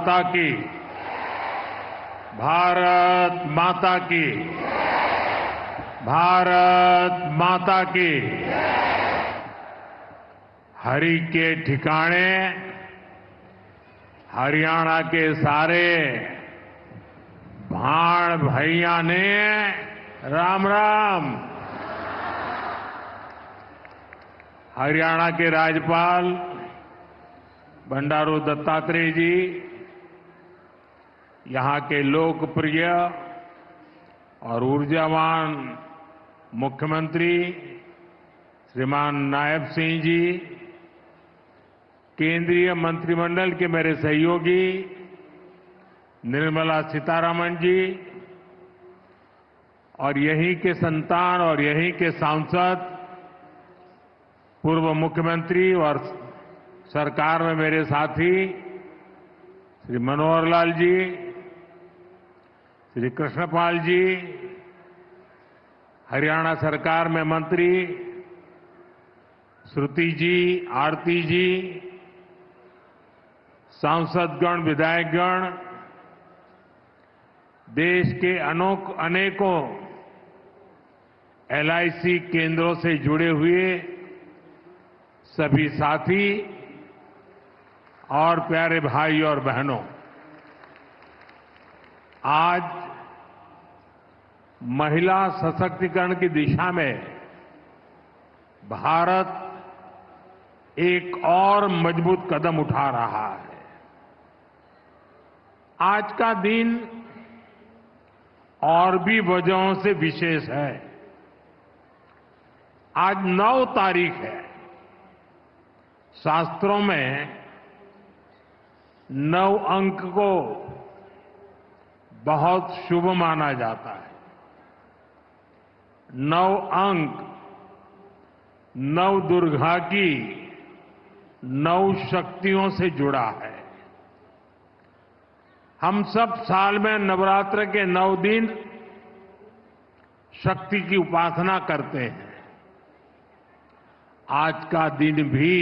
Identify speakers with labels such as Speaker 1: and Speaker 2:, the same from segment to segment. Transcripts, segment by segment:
Speaker 1: माता की, भारत माता की, भारत माता की। हरि के ठिकाने हरियाणा के सारे भाण भैया ने राम राम। हरियाणा के राज्यपाल बंडारू दत्तात्रेय जी, यहां के लोकप्रिय और ऊर्जावान मुख्यमंत्री श्रीमान नायब सिंह जी, केंद्रीय मंत्रिमंडल के मेरे सहयोगी निर्मला सीतारमण जी और यहीं के संतान और यहीं के सांसद पूर्व मुख्यमंत्री और सरकार में मेरे साथी श्री मनोहर लाल जी, श्री कृष्णपाल जी, हरियाणा सरकार में मंत्री श्रुति जी, आरती जी, सांसदगण, विधायकगण, देश के अनेकों एलआईसी केंद्रों से जुड़े हुए सभी साथी और प्यारे भाई और बहनों, आज महिला सशक्तिकरण की दिशा में भारत एक और मजबूत कदम उठा रहा है। आज का दिन और भी वजहों से विशेष है। आज 9 तारीख है। शास्त्रों में 9 अंक को बहुत शुभ माना जाता है। 9 अंक 9 दुर्गा की 9 शक्तियों से जुड़ा है। हम सब साल में नवरात्र के 9 दिन शक्ति की उपासना करते हैं। आज का दिन भी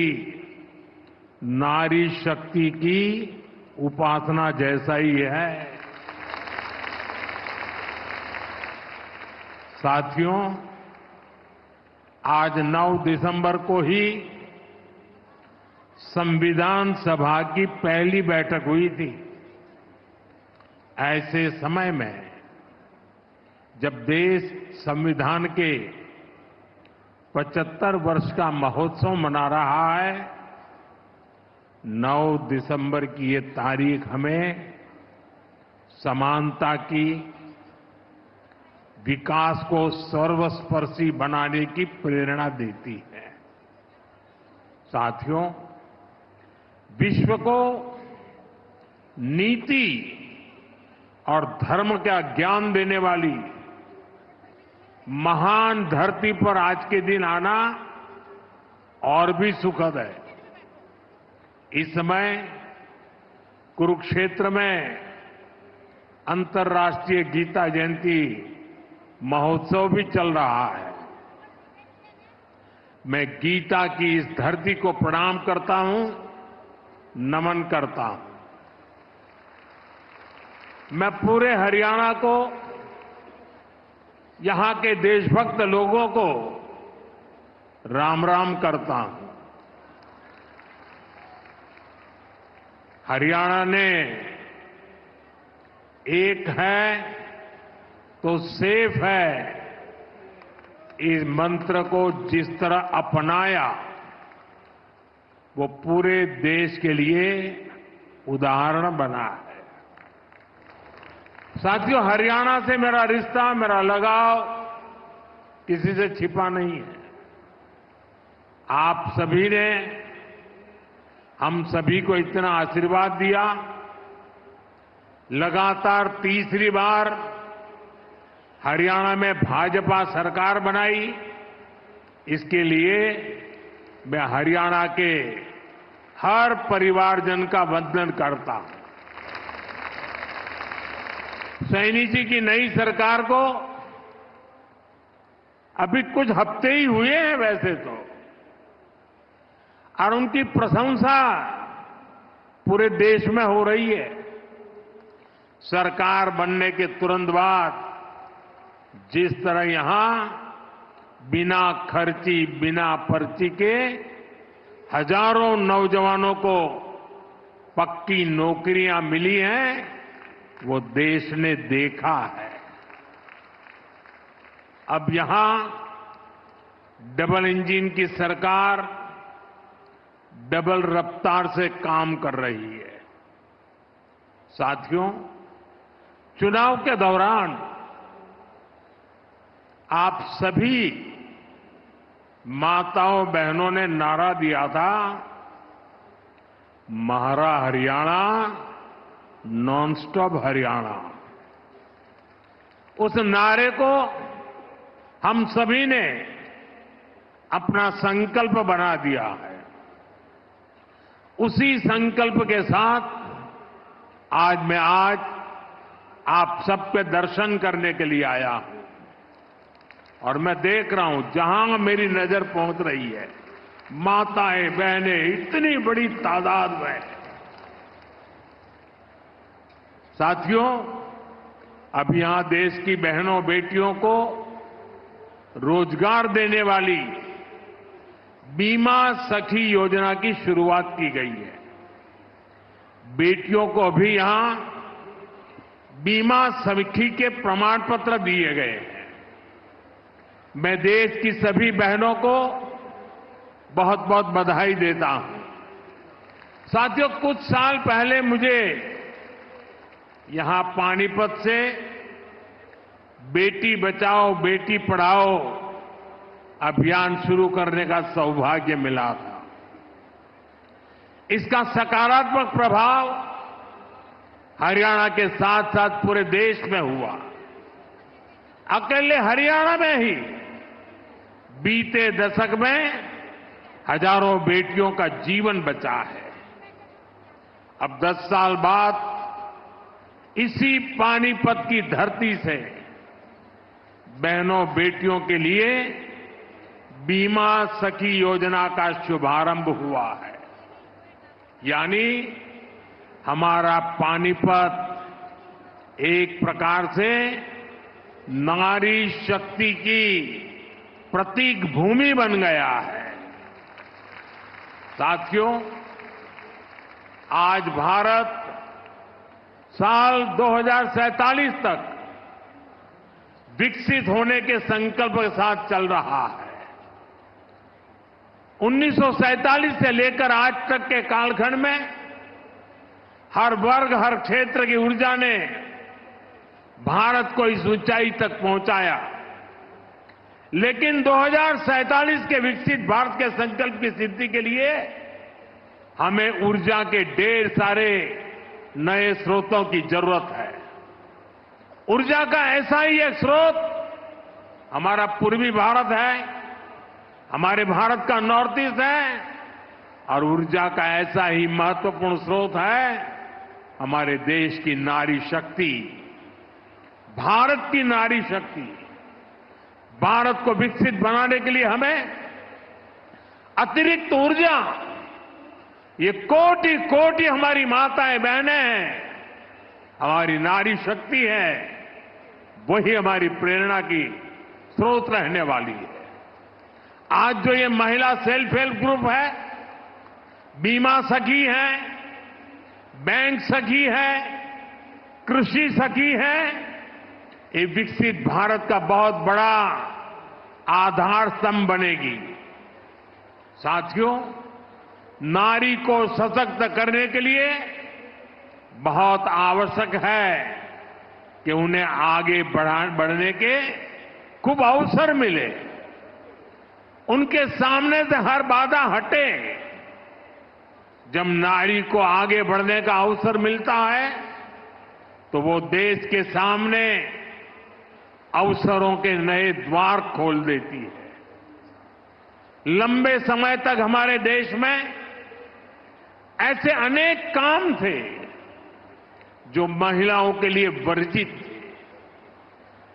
Speaker 1: नारी शक्ति की उपासना जैसा ही है। साथियों, आज 9 दिसंबर को ही संविधान सभा की पहली बैठक हुई थी। ऐसे समय में जब देश संविधान के 75 वर्ष का महोत्सव मना रहा है, 9 दिसंबर की ये तारीख हमें समानता की, विकास को सर्वस्पर्शी बनाने की प्रेरणा देती है। साथियों, विश्व को नीति और धर्म का ज्ञान देने वाली महान धरती पर आज के दिन आना और भी सुखद है। इस समय कुरुक्षेत्र में अंतर्राष्ट्रीय गीता जयंती महोत्सव भी चल रहा है। मैं गीता की इस धरती को प्रणाम करता हूं, नमन करता हूं। मैं पूरे हरियाणा को, यहां के देशभक्त लोगों को राम राम करता हूं। हरियाणा ने एक है तो सेफ है इस मंत्र को जिस तरह अपनाया, वो पूरे देश के लिए उदाहरण बना है। साथियों, हरियाणा से मेरा रिश्ता, मेरा लगाव किसी से छिपा नहीं है। आप सभी ने हम सभी को इतना आशीर्वाद दिया। लगातार तीसरी बार हरियाणा में भाजपा सरकार बनाई। इसके लिए मैं हरियाणा के हर परिवारजन का वंदन करता हूं। सैनी जी की नई सरकार को अभी कुछ हफ्ते ही हुए हैं वैसे तो, और उनकी प्रशंसा पूरे देश में हो रही है। सरकार बनने के तुरंत बाद जिस तरह यहां बिना खर्ची, बिना पर्ची के हजारों नौजवानों को पक्की नौकरियां मिली हैं, वो देश ने देखा है। अब यहां डबल इंजन की सरकार डबल रफ्तार से काम कर रही है। साथियों, चुनाव के दौरान आप सभी माताओं बहनों ने नारा दिया था, महारा हरियाणा, नॉन स्टॉप हरियाणा। उस नारे को हम सभी ने अपना संकल्प बना दिया है। उसी संकल्प के साथ मैं आज आप सबके दर्शन करने के लिए आया हूं और मैं देख रहा हूं जहां मेरी नजर पहुंच रही है, माताएं बहनें इतनी बड़ी तादाद में। साथियों, अब यहां देश की बहनों बेटियों को रोजगार देने वाली बीमा सखी योजना की शुरुआत की गई है। बेटियों को भी यहां बीमा सखी के प्रमाण पत्र दिए गए हैं। मैं देश की सभी बहनों को बहुत बहुत बधाई देता हूं। साथियों, कुछ साल पहले मुझे यहां पानीपत से बेटी बचाओ बेटी पढ़ाओ अभियान शुरू करने का सौभाग्य मिला था। इसका सकारात्मक प्रभाव हरियाणा के साथ साथ पूरे देश में हुआ। अकेले हरियाणा में ही बीते दशक में हजारों बेटियों का जीवन बचा है। अब 10 साल बाद इसी पानीपत की धरती से बहनों बेटियों के लिए बीमा सखी योजना का शुभारंभ हुआ है। यानी हमारा पानीपत एक प्रकार से नारी शक्ति की प्रतीक भूमि बन गया है। साथियों, आज भारत साल 2047 तक विकसित होने के संकल्प के साथ चल रहा है। 1947 से लेकर आज तक के कालखंड में हर वर्ग, हर क्षेत्र की ऊर्जा ने भारत को इस ऊंचाई तक पहुंचाया। लेकिन 2047 के विकसित भारत के संकल्प की सिद्धि के लिए हमें ऊर्जा के ढेर सारे नए स्रोतों की जरूरत है। ऊर्जा का ऐसा ही एक स्रोत हमारा पूर्वी भारत है, हमारे भारत का नॉर्थ ईस्ट है, और ऊर्जा का ऐसा ही महत्वपूर्ण स्रोत है हमारे देश की नारी शक्ति, भारत की नारी शक्ति। भारत को विकसित बनाने के लिए हमें अतिरिक्त ऊर्जा, ये कोटि कोटि हमारी माताएं बहनें हैं, हमारी नारी शक्ति है, वही हमारी प्रेरणा की स्रोत रहने वाली है। आज जो ये महिला सेल्फ हेल्प ग्रुप है, बीमा सखी है, बैंक सखी है, कृषि सखी है, ये विकसित भारत का बहुत बड़ा आधार स्तंभ बनेगी। साथियों, नारी को सशक्त करने के लिए बहुत आवश्यक है कि उन्हें आगे बढ़ने के खूब अवसर मिले, उनके सामने से हर बाधा हटे। जब नारी को आगे बढ़ने का अवसर मिलता है तो वो देश के सामने अवसरों के नए द्वार खोल देती है। लंबे समय तक हमारे देश में ऐसे अनेक काम थे जो महिलाओं के लिए वर्जित थे।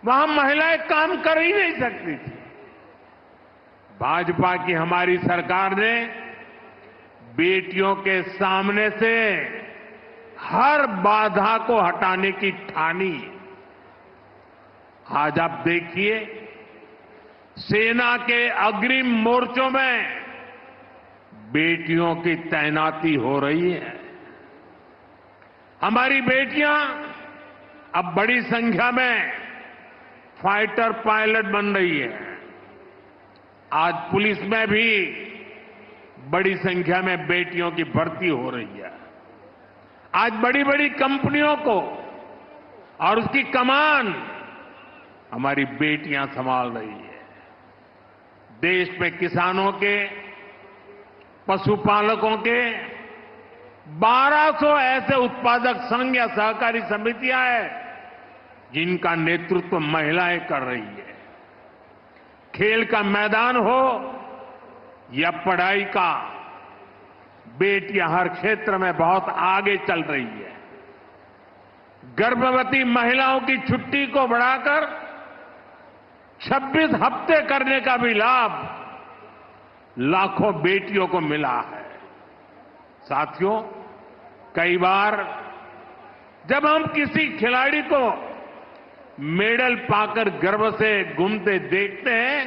Speaker 1: वहां महिलाएं काम कर ही नहीं सकती थी। भाजपा की हमारी सरकार ने बेटियों के सामने से हर बाधा को हटाने की ठानी। आज आप देखिए, सेना के अग्रिम मोर्चों में बेटियों की तैनाती हो रही है। हमारी बेटियां अब बड़ी संख्या में फाइटर पायलट बन रही है। आज पुलिस में भी बड़ी संख्या में बेटियों की भर्ती हो रही है। आज बड़ी बड़ी कंपनियों को और उसकी कमान हमारी बेटियां संभाल रही है। देश में किसानों के, पशुपालकों के 1200 ऐसे उत्पादक संघ या सहकारी समितियां हैं जिनका नेतृत्व महिलाएं कर रही है। खेल का मैदान हो या पढ़ाई का, बेटियां हर क्षेत्र में बहुत आगे चल रही है। गर्भवती महिलाओं की छुट्टी को बढ़ाकर 26 हफ्ते करने का भी लाभ लाखों बेटियों को मिला है। साथियों, कई बार जब हम किसी खिलाड़ी को मेडल पाकर गर्व से घूमते देखते हैं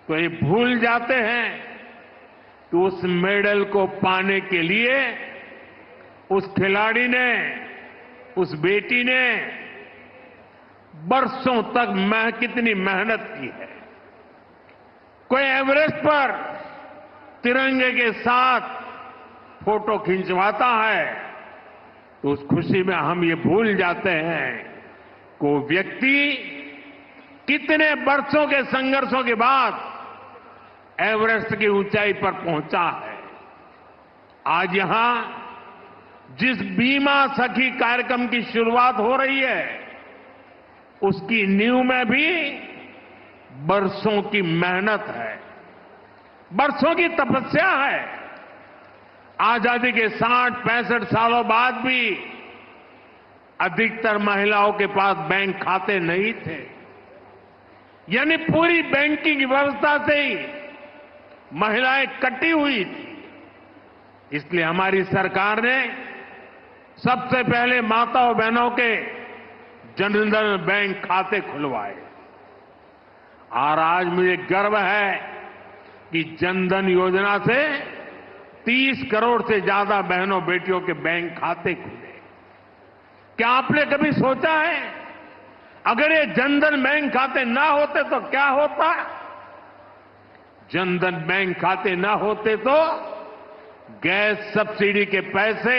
Speaker 1: तो ये भूल जाते हैं कि उस मेडल को पाने के लिए उस खिलाड़ी ने, उस बेटी ने बरसों तक कितनी मेहनत की है। कोई एवरेस्ट पर तिरंगे के साथ फोटो खिंचवाता है तो उस खुशी में हम ये भूल जाते हैं कि वो व्यक्ति कितने वर्षों के संघर्षों के बाद एवरेस्ट की ऊंचाई पर पहुंचा है। आज यहां जिस बीमा सखी कार्यक्रम की शुरुआत हो रही है, उसकी नींव में भी बरसों की मेहनत है, बरसों की तपस्या है। आजादी के 60-65 सालों बाद भी अधिकतर महिलाओं के पास बैंक खाते नहीं थे, यानी पूरी बैंकिंग व्यवस्था से ही महिलाएं कटी हुई थी। इसलिए हमारी सरकार ने सबसे पहले माताओं बहनों के जनधन बैंक खाते खुलवाए और आज मुझे गर्व है कि जनधन योजना से 30 करोड़ से ज्यादा बहनों बेटियों के बैंक खाते खुले। क्या आपने कभी सोचा है अगर ये जनधन बैंक खाते ना होते तो क्या होता? जनधन बैंक खाते ना होते तो गैस सब्सिडी के पैसे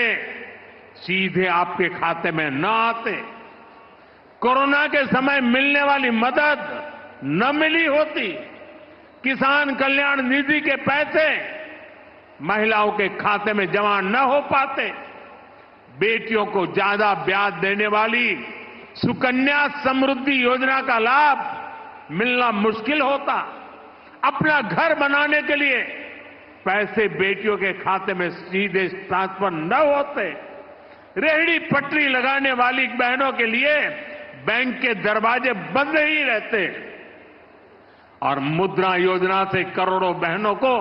Speaker 1: सीधे आपके खाते में न आते, कोरोना के समय मिलने वाली मदद न मिली होती, किसान कल्याण निधि के पैसे महिलाओं के खाते में जमा न हो पाते, बेटियों को ज्यादा ब्याज देने वाली सुकन्या समृद्धि योजना का लाभ मिलना मुश्किल होता, अपना घर बनाने के लिए पैसे बेटियों के खाते में सीधे ट्रांसफर न होते, रेहड़ी पटरी लगाने वाली बहनों के लिए बैंक के दरवाजे बंद ही रहते और मुद्रा योजना से करोड़ों बहनों को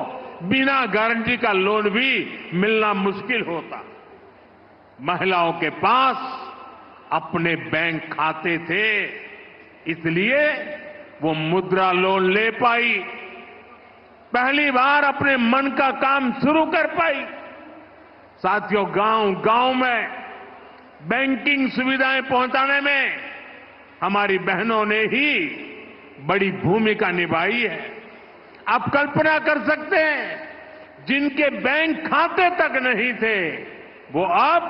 Speaker 1: बिना गारंटी का लोन भी मिलना मुश्किल होता। महिलाओं के पास अपने बैंक खाते थे, इसलिए वो मुद्रा लोन ले पाई, पहली बार अपने मन का काम शुरू कर पाई। साथियों, गांव-गांव में बैंकिंग सुविधाएं पहुंचाने में हमारी बहनों ने ही बड़ी भूमिका निभाई है। आप कल्पना कर सकते हैं जिनके बैंक खाते तक नहीं थे वो अब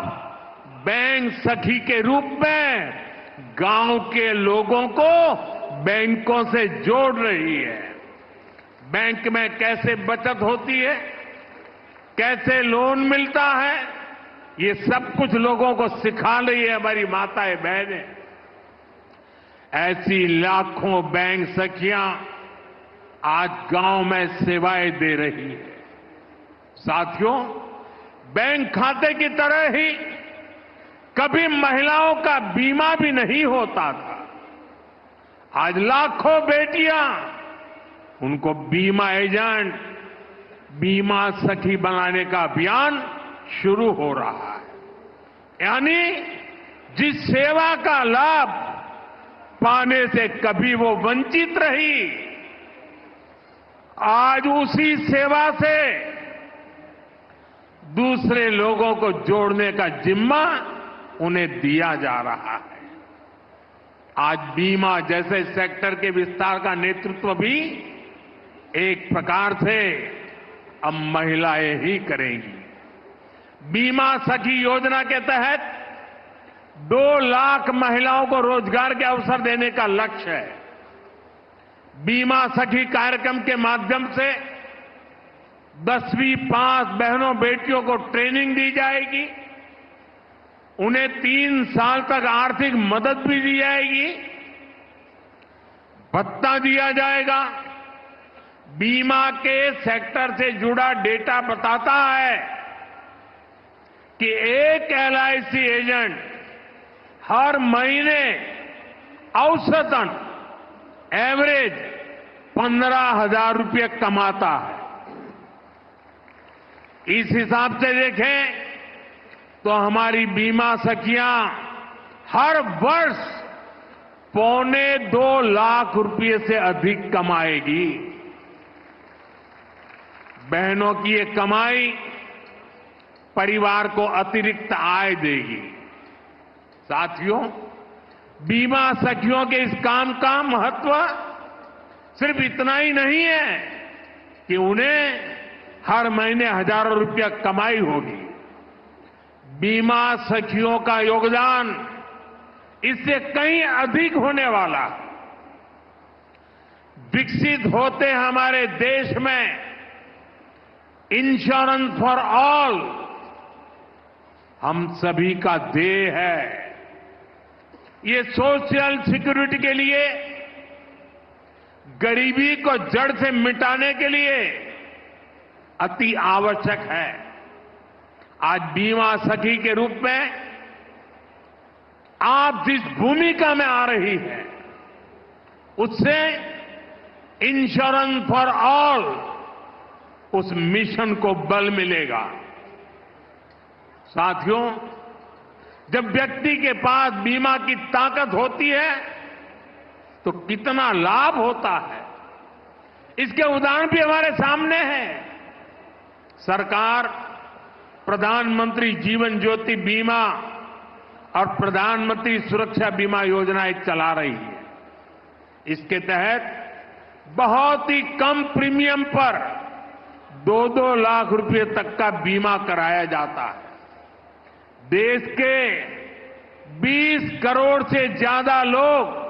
Speaker 1: बैंक सखी के रूप में गांव के लोगों को बैंकों से जोड़ रही है। बैंक में कैसे बचत होती है, कैसे लोन मिलता है, ये सब कुछ लोगों को सिखा रही है हमारी माताएं बहनें। ऐसी लाखों बैंक सखियां आज गांव में सेवाएं दे रही है। साथियों, बैंक खाते की तरह ही कभी महिलाओं का बीमा भी नहीं होता था। आज लाखों बेटियां, उनको बीमा एजेंट, बीमा सखी बनाने का अभियान शुरू हो रहा है। यानी जिस सेवा का लाभ पाने से कभी वो वंचित रही, आज उसी सेवा से दूसरे लोगों को जोड़ने का जिम्मा उन्हें दिया जा रहा है। आज बीमा जैसे सेक्टर के विस्तार का नेतृत्व भी एक प्रकार से अब महिलाएं ही करेंगी। बीमा सखी योजना के तहत 2 लाख महिलाओं को रोजगार के अवसर देने का लक्ष्य है। बीमा सखी कार्यक्रम के माध्यम से 10वीं पास बहनों बेटियों को ट्रेनिंग दी जाएगी, उन्हें 3 साल तक आर्थिक मदद भी दी जाएगी, भत्ता दिया जाएगा। बीमा के सेक्टर से जुड़ा डेटा बताता है कि एक एलआईसी एजेंट हर महीने औसतन एवरेज 15,000 रुपये कमाता है। इस हिसाब से देखें तो हमारी बीमा सखियां हर वर्ष 2.25 लाख रुपये से अधिक कमाएगी। बहनों की ये कमाई परिवार को अतिरिक्त आय देगी। साथियों, बीमा सखियों के इस काम का महत्व सिर्फ इतना ही नहीं है कि उन्हें हर महीने हजारों रुपया कमाई होगी। बीमा सखियों का योगदान इससे कहीं अधिक होने वाला है। विकसित होते हमारे देश में इंश्योरेंस फॉर ऑल हम सभी का ध्येय है। ये सोशल सिक्योरिटी के लिए, गरीबी को जड़ से मिटाने के लिए अति आवश्यक है। आज बीमा सखी के रूप में आप जिस भूमिका में आ रही है, उससे इंश्योरेंस फॉर ऑल उस मिशन को बल मिलेगा। साथियों, जब व्यक्ति के पास बीमा की ताकत होती है तो कितना लाभ होता है, इसके उदाहरण भी हमारे सामने हैं। सरकार प्रधानमंत्री जीवन ज्योति बीमा और प्रधानमंत्री सुरक्षा बीमा योजनाएं चला रही है। इसके तहत बहुत ही कम प्रीमियम पर 2-2 लाख रुपए तक का बीमा कराया जाता है। देश के 20 करोड़ से ज्यादा लोग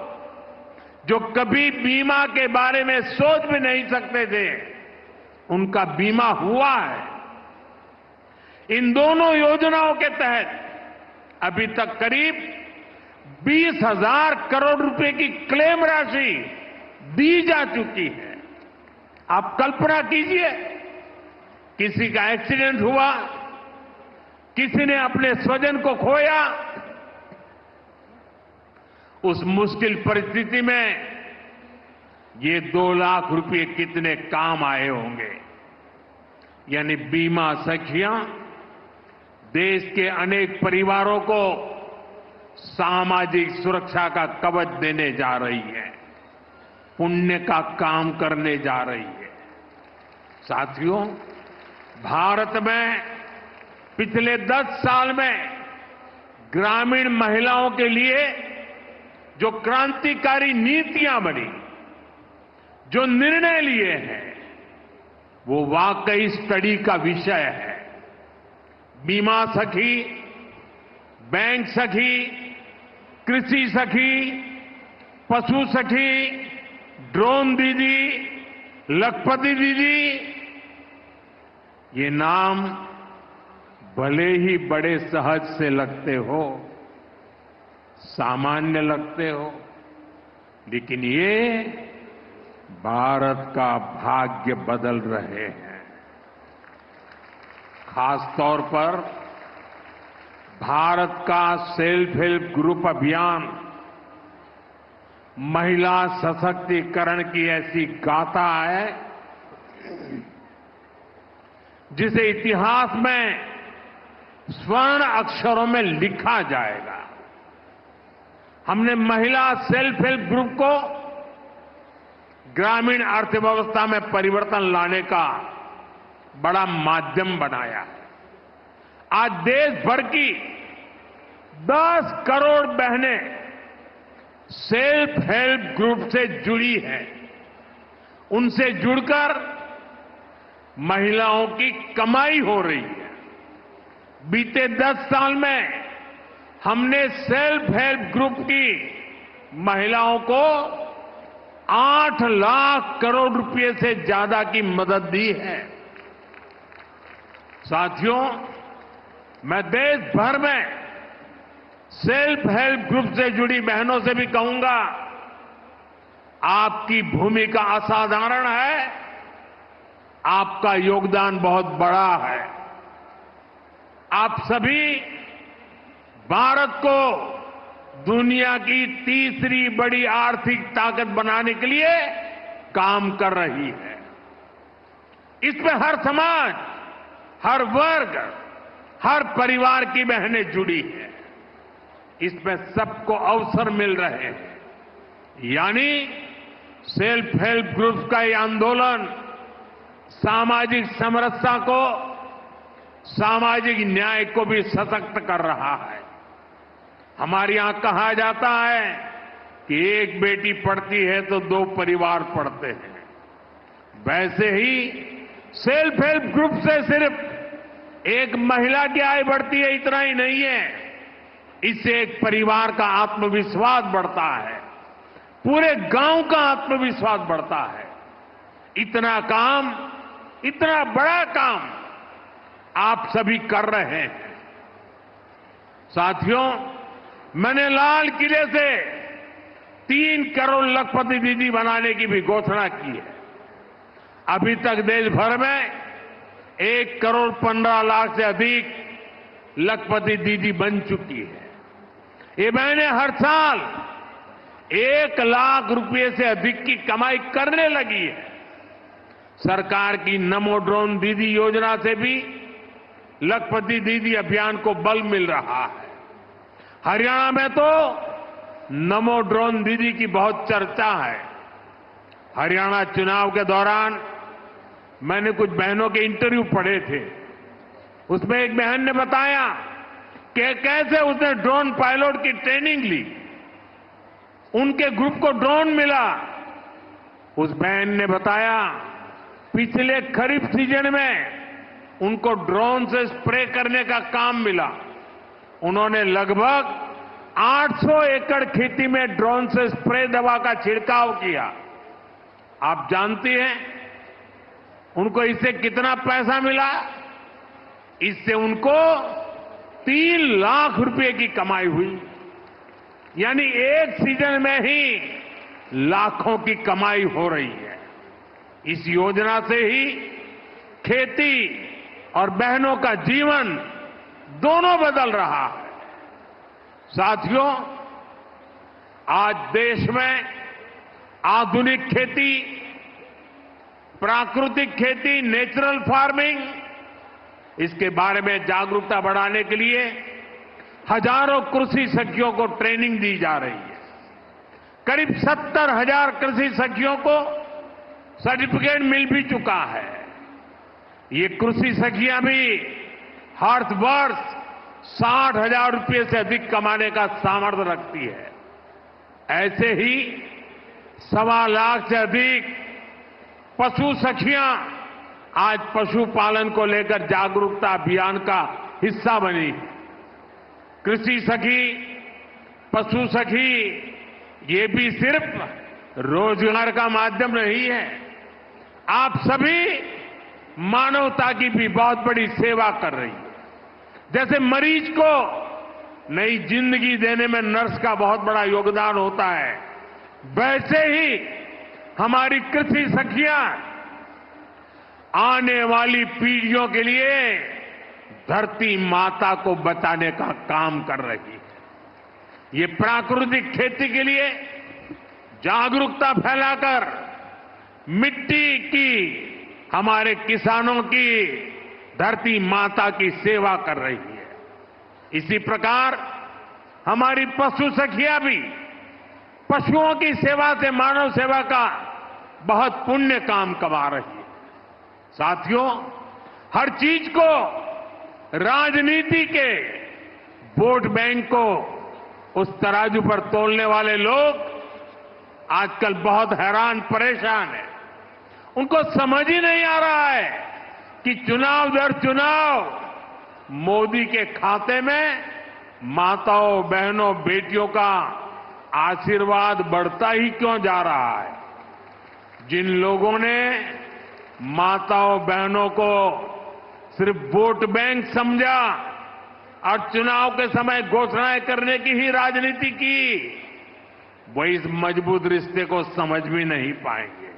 Speaker 1: जो कभी बीमा के बारे में सोच भी नहीं सकते थे, उनका बीमा हुआ है। इन दोनों योजनाओं के तहत अभी तक करीब 20,000 करोड़ रुपए की क्लेम राशि दी जा चुकी है। आप कल्पना कीजिए, किसी का एक्सीडेंट हुआ, किसी ने अपने स्वजन को खोया, उस मुश्किल परिस्थिति में ये 2 लाख रुपए कितने काम आए होंगे। यानी बीमा सखियां देश के अनेक परिवारों को सामाजिक सुरक्षा का कवच देने जा रही है, पुण्य का काम करने जा रही है। साथियों, भारत में पिछले 10 साल में ग्रामीण महिलाओं के लिए जो क्रांतिकारी नीतियां बनी, जो निर्णय लिए हैं, वो वाकई स्टडी का विषय है। बीमा सखी, बैंक सखी, कृषि सखी, पशु सखी, ड्रोन दीदी, लखपति दीदी, ये नाम भले ही बड़े सहज से लगते हो, सामान्य लगते हो, लेकिन ये भारत का भाग्य बदल रहे हैं। खास तौर पर भारत का सेल्फ हेल्प ग्रुप अभियान महिला सशक्तिकरण की ऐसी गाथा है जिसे इतिहास में स्वर्ण अक्षरों में लिखा जाएगा। हमने महिला सेल्फ हेल्प ग्रुप को ग्रामीण अर्थव्यवस्था में परिवर्तन लाने का बड़ा माध्यम बनाया है। आज देश भर की 10 करोड़ बहनें सेल्फ हेल्प ग्रुप से जुड़ी हैं। उनसे जुड़कर महिलाओं की कमाई हो रही है। बीते 10 साल में हमने सेल्फ हेल्प ग्रुप की महिलाओं को 8 लाख करोड़ रुपए से ज्यादा की मदद दी है। साथियों, मैं देश भर में सेल्फ हेल्प ग्रुप से जुड़ी बहनों से भी कहूंगा, आपकी भूमिका असाधारण है, आपका योगदान बहुत बड़ा है। आप सभी भारत को दुनिया की तीसरी बड़ी आर्थिक ताकत बनाने के लिए काम कर रही है। इसमें हर समाज, हर वर्ग, हर परिवार की बहनें जुड़ी हैं। इसमें सबको अवसर मिल रहे हैं। यानी सेल्फ हेल्प ग्रुप का ये आंदोलन सामाजिक समरसता को, सामाजिक न्याय को भी सशक्त कर रहा है। हमारे यहां कहा जाता है कि एक बेटी पढ़ती है तो 2 परिवार पढ़ते हैं। वैसे ही सेल्फ हेल्प ग्रुप से सिर्फ एक महिला की आय बढ़ती है, इतना ही नहीं है। इससे एक परिवार का आत्मविश्वास बढ़ता है, पूरे गांव का आत्मविश्वास बढ़ता है। इतना काम, इतना बड़ा काम आप सभी कर रहे हैं। साथियों, मैंने लाल किले से 3 करोड़ लखपति दीदी बनाने की भी घोषणा की है। अभी तक देश भर में 1 करोड़ 15 लाख से अधिक लखपति दीदी बन चुकी है। ये बहनें हर साल 1 लाख रुपए से अधिक की कमाई करने लगी है। सरकार की नमो ड्रोन दीदी योजना से भी लखपति दीदी अभियान को बल मिल रहा है। हरियाणा में तो नमो ड्रोन दीदी की बहुत चर्चा है। हरियाणा चुनाव के दौरान मैंने कुछ बहनों के इंटरव्यू पढ़े थे। उसमें एक बहन ने बताया कि कैसे उसने ड्रोन पायलट की ट्रेनिंग ली, उनके ग्रुप को ड्रोन मिला। उस बहन ने बताया पिछले खरीफ सीजन में उनको ड्रोन से स्प्रे करने का काम मिला। उन्होंने लगभग 800 एकड़ खेती में ड्रोन से स्प्रे दवा का छिड़काव किया। आप जानती हैं उनको इससे कितना पैसा मिला? इससे उनको 3 लाख रुपए की कमाई हुई। यानी एक सीजन में ही लाखों की कमाई हो रही है। इस योजना से ही खेती और बहनों का जीवन दोनों बदल रहा है। साथियों, आज देश में आधुनिक खेती, प्राकृतिक खेती, नेचुरल फार्मिंग, इसके बारे में जागरूकता बढ़ाने के लिए हजारों कृषि सखियों को ट्रेनिंग दी जा रही है। करीब 70,000 कृषि सखियों को सर्टिफिकेट मिल भी चुका है। ये कृषि सखियां भी हर वर्ष 60,000 रुपये से अधिक कमाने का सामर्थ्य रखती है। ऐसे ही 1.25 लाख से अधिक पशु सखियां आज पशुपालन को लेकर जागरूकता अभियान का हिस्सा बनी। कृषि सखी, पशु सखी, ये भी सिर्फ रोजगार का माध्यम नहीं है। आप सभी मानवता की भी बहुत बड़ी सेवा कर रही है। जैसे मरीज को नई जिंदगी देने में नर्स का बहुत बड़ा योगदान होता है, वैसे ही हमारी कृषि सखियां आने वाली पीढ़ियों के लिए धरती माता को बचाने का काम कर रही है। ये प्राकृतिक खेती के लिए जागरूकता फैलाकर मिट्टी की, हमारे किसानों की, धरती माता की सेवा कर रही है। इसी प्रकार हमारी पशु सखियां भी पशुओं की सेवा से मानव सेवा का बहुत पुण्य काम कमा रही है। साथियों, हर चीज को राजनीति के वोट बैंक को उस तराजू पर तोलने वाले लोग आजकल बहुत हैरान परेशान हैं। उनको समझ ही नहीं आ रहा है कि चुनाव दर चुनाव मोदी के खाते में माताओं, बहनों, बेटियों का आशीर्वाद बढ़ता ही क्यों जा रहा है। जिन लोगों ने माताओं, बहनों को सिर्फ वोट बैंक समझा और चुनाव के समय घोषणाएं करने की ही राजनीति की, वो इस मजबूत रिश्ते को समझ भी नहीं पाएंगे।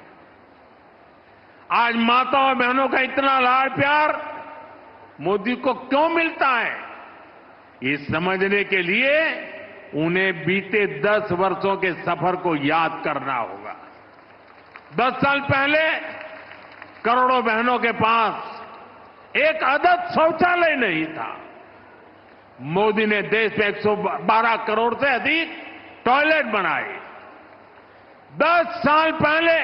Speaker 1: आज माताओं, बहनों का इतना लाड़ प्यार मोदी को क्यों मिलता है, ये समझने के लिए उन्हें बीते 10 वर्षों के सफर को याद करना होगा। 10 साल पहले करोड़ों बहनों के पास एक अदद शौचालय नहीं था। मोदी ने देश में 112 करोड़ से अधिक टॉयलेट बनाए। 10 साल पहले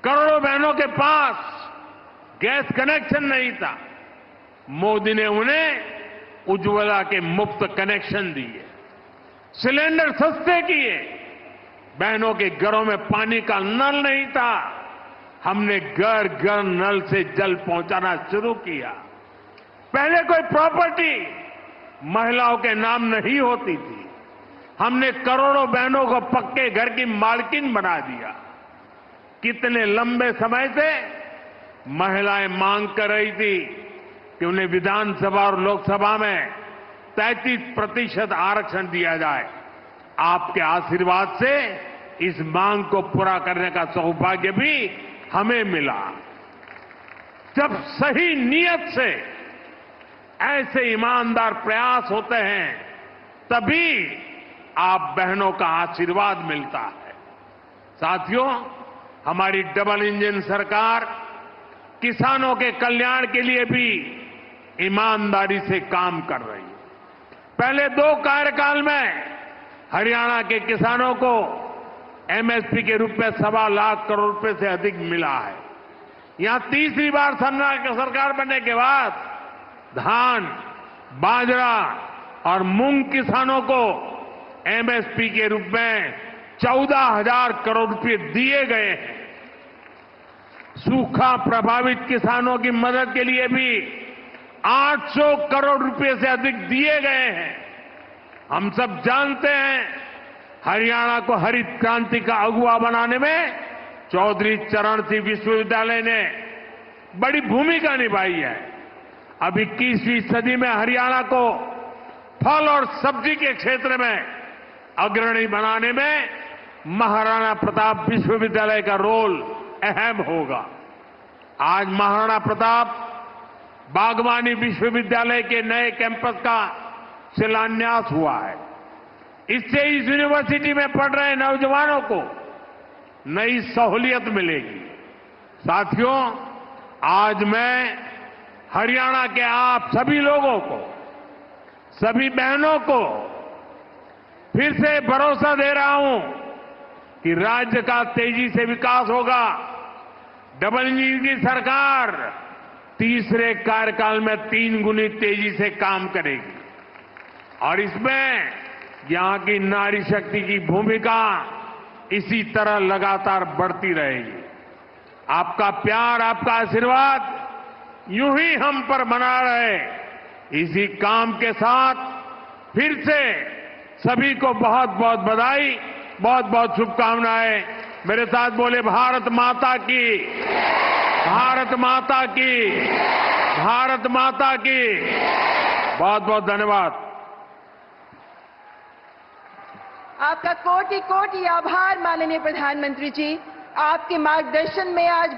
Speaker 1: करोड़ों बहनों के पास गैस कनेक्शन नहीं था। मोदी ने उन्हें उज्ज्वला के मुफ्त कनेक्शन दिए, सिलेंडर सस्ते किए। बहनों के घरों में पानी का नल नहीं था, हमने घर घर नल से जल पहुंचाना शुरू किया। पहले कोई प्रॉपर्टी महिलाओं के नाम नहीं होती थी, हमने करोड़ों बहनों को पक्के घर की मालकिन बना दिया। कितने लंबे समय से महिलाएं मांग कर रही थी कि उन्हें विधानसभा और लोकसभा में 33% आरक्षण दिया जाए। आपके आशीर्वाद से इस मांग को पूरा करने का सौभाग्य भी हमें मिला। जब सही नियत से ऐसे ईमानदार प्रयास होते हैं, तभी आप बहनों का आशीर्वाद मिलता है। साथियों, हमारी डबल इंजन सरकार किसानों के कल्याण के लिए भी ईमानदारी से काम कर रही है। पहले 2 कार्यकाल में हरियाणा के किसानों को एमएसपी के रूप में 1.25 लाख करोड़ रुपए से अधिक मिला है। यहां तीसरी बार सरकार बनने के बाद धान, बाजरा और मूंग किसानों को एमएसपी के रूप में 14,000 करोड़ रुपए दिए गए हैं। सूखा प्रभावित किसानों की मदद के लिए भी 800 करोड़ रुपए से अधिक दिए गए हैं। हम सब जानते हैं, हरियाणा को हरित क्रांति का अगुवा बनाने में चौधरी चरण सिंह विश्वविद्यालय ने बड़ी भूमिका निभाई है। अब 21वीं सदी में हरियाणा को फल और सब्जी के क्षेत्र में अग्रणी बनाने में महाराणा प्रताप विश्वविद्यालय का रोल अहम होगा। आज महाराणा प्रताप बागवानी विश्वविद्यालय के नए कैंपस का शिलान्यास हुआ है। इससे इस यूनिवर्सिटी में पढ़ रहे नौजवानों को नई सहूलियत मिलेगी। साथियों, आज मैं हरियाणा के आप सभी लोगों को, सभी बहनों को फिर से भरोसा दे रहा हूं कि राज्य का तेजी से विकास होगा। डबल इंजन की सरकार तीसरे कार्यकाल में 3 गुनी तेजी से काम करेगी और इसमें यहां की नारी शक्ति की भूमिका इसी तरह लगातार बढ़ती रहेगी। आपका प्यार, आपका आशीर्वाद यूं ही हम पर बना रहे, इसी काम के साथ फिर से सभी को बहुत बहुत बधाई, बहुत बहुत शुभकामनाएं। मेरे साथ बोले भारत माता की, भारत माता की, भारत माता की। बहुत बहुत धन्यवाद।
Speaker 2: आपका कोटि कोटि आभार माननीय प्रधानमंत्री जी। आपके मार्गदर्शन में आज